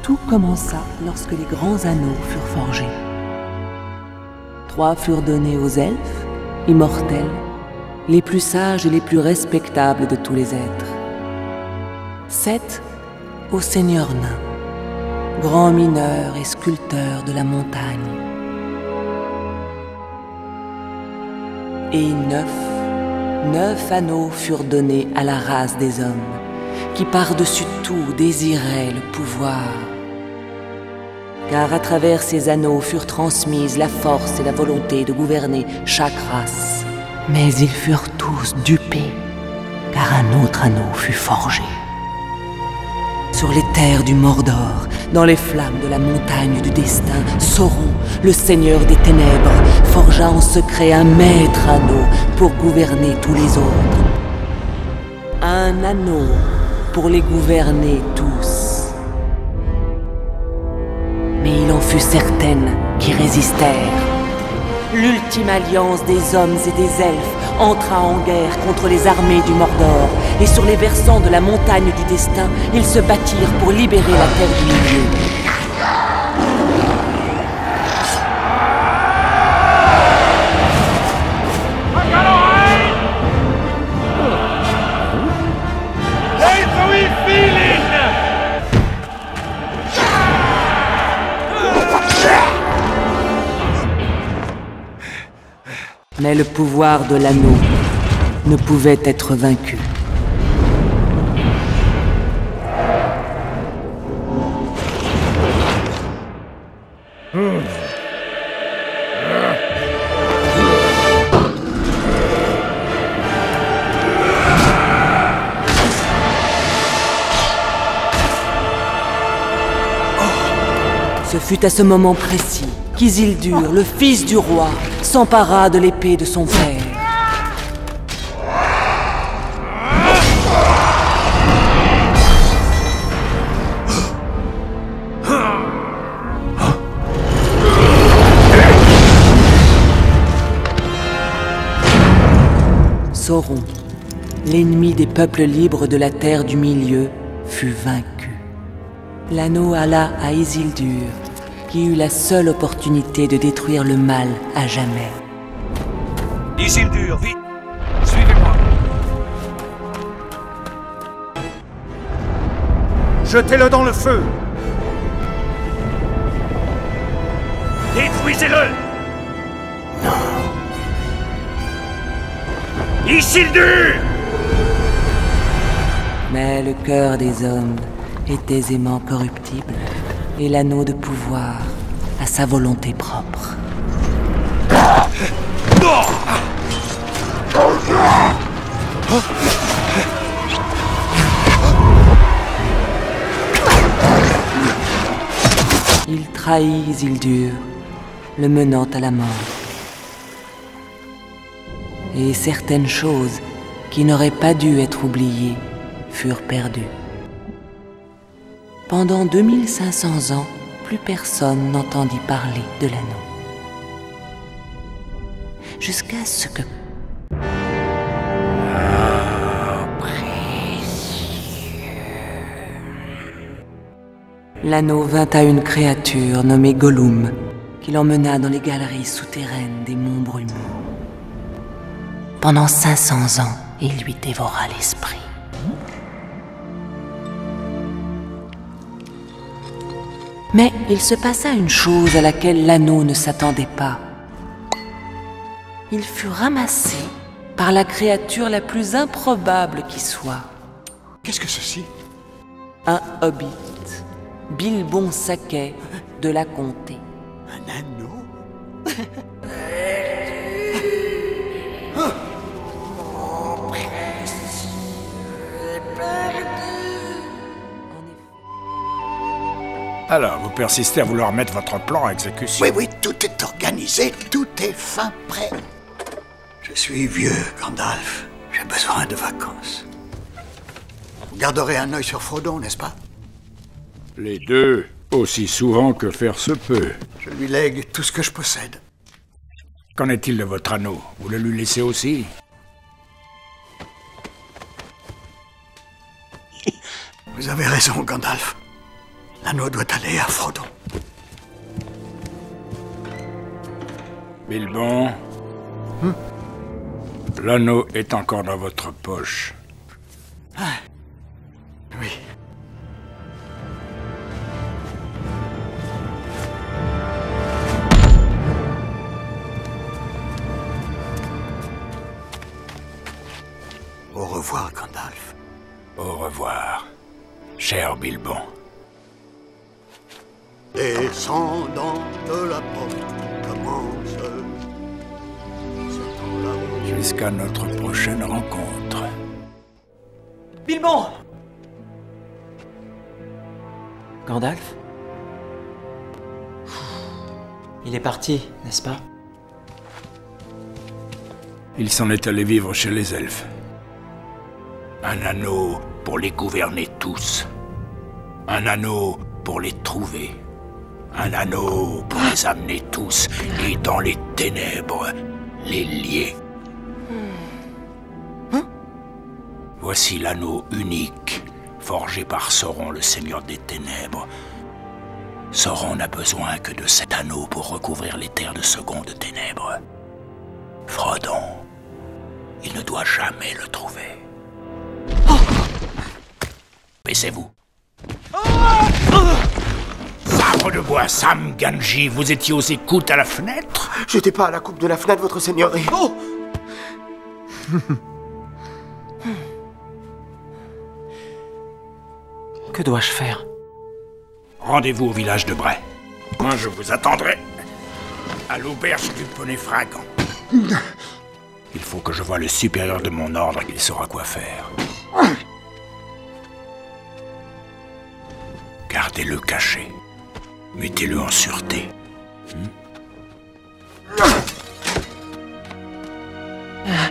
Tout commença lorsque les grands anneaux furent forgés. 3 furent donnés aux elfes, immortels, les plus sages et les plus respectables de tous les êtres. 7 aux seigneurs nains, grands mineurs et sculpteurs de la montagne. Et 9 anneaux furent donnés à la race des hommes, qui par-dessus tout désiraient le pouvoir. Car à travers ces anneaux furent transmises la force et la volonté de gouverner chaque race. Mais ils furent tous dupés, car un autre anneau fut forgé. Sur les terres du Mordor, dans les flammes de la montagne du destin, Sauron, le seigneur des ténèbres, forgea en secret un maître anneau pour gouverner tous les autres. Un anneau pour les gouverner tous. Mais il en fut certaines qui résistèrent. L'ultime alliance des hommes et des elfes entra en guerre contre les armées du Mordor, et sur les versants de la montagne du destin, ils se battirent pour libérer la Terre du Milieu. Mais le pouvoir de l'anneau ne pouvait être vaincu. Ce fut à ce moment précis qu'Isildur, le fils du roi, s'empara de l'épée de son père. Sauron, l'ennemi des peuples libres de la Terre du Milieu, fut vaincu. L'anneau alla à Isildur, qui eut la seule opportunité de détruire le mal à jamais. Isildur, vite! Suivez-moi! Jetez-le dans le feu! Détruisez-le! Non! Isildur! Mais le cœur des hommes est aisément corruptible, et l'anneau de pouvoir à sa volonté propre. Il trahit Isildur, le menant à la mort. Et certaines choses qui n'auraient pas dû être oubliées furent perdues. Pendant 2500 ans, plus personne n'entendit parler de l'anneau. Jusqu'à ce que... L'anneau vint à une créature nommée Gollum, qui l'emmena dans les galeries souterraines des monts brumeux. Pendant 500 ans, il lui dévora l'esprit. Mais il se passa une chose à laquelle l'anneau ne s'attendait pas. Il fut ramassé par la créature la plus improbable qui soit. Qu'est-ce que ceci? Un hobbit, Bilbon Saquet de la Comté. Un anneau? Alors, vous persistez à vouloir mettre votre plan à exécution. Oui, tout est organisé, tout est fin prêt. Je suis vieux, Gandalf. J'ai besoin de vacances. Vous garderez un œil sur Frodon, n'est-ce pas? Les deux, aussi souvent que faire se peut. Je lui lègue tout ce que je possède. Qu'en est-il de votre anneau? Vous le lui laissez aussi? Vous avez raison, Gandalf. L'anneau doit aller à Frodon. Bilbon, l'anneau est encore dans votre poche. Oui. Au revoir, Gandalf. Au revoir, cher Bilbon. Descendant de la porte commence ce temps-là. Jusqu'à notre prochaine rencontre. Bilbon! Gandalf? Il est parti, n'est-ce pas? Il s'en est allé vivre chez les elfes. Un anneau pour les gouverner tous. Un anneau pour les trouver. Un anneau pour les amener tous et dans les ténèbres les lier. Voici l'anneau unique, forgé par Sauron, le seigneur des ténèbres. Sauron n'a besoin que de cet anneau pour recouvrir les terres de seconde ténèbres. Frodon, il ne doit jamais le trouver. Baissez-vous. Sabre de bois, Sam Gamgee, vous étiez aux écoutes à la fenêtre? J'étais pas à la coupe de la fenêtre, votre seigneurie. Oh! Que dois-je faire? Rendez-vous au village de Bray. Moi, je vous attendrai à l'auberge du Poney Fringant. Il faut que je voie le supérieur de mon ordre, il saura quoi faire. Gardez-le caché. Mettez-le en sûreté. Ah.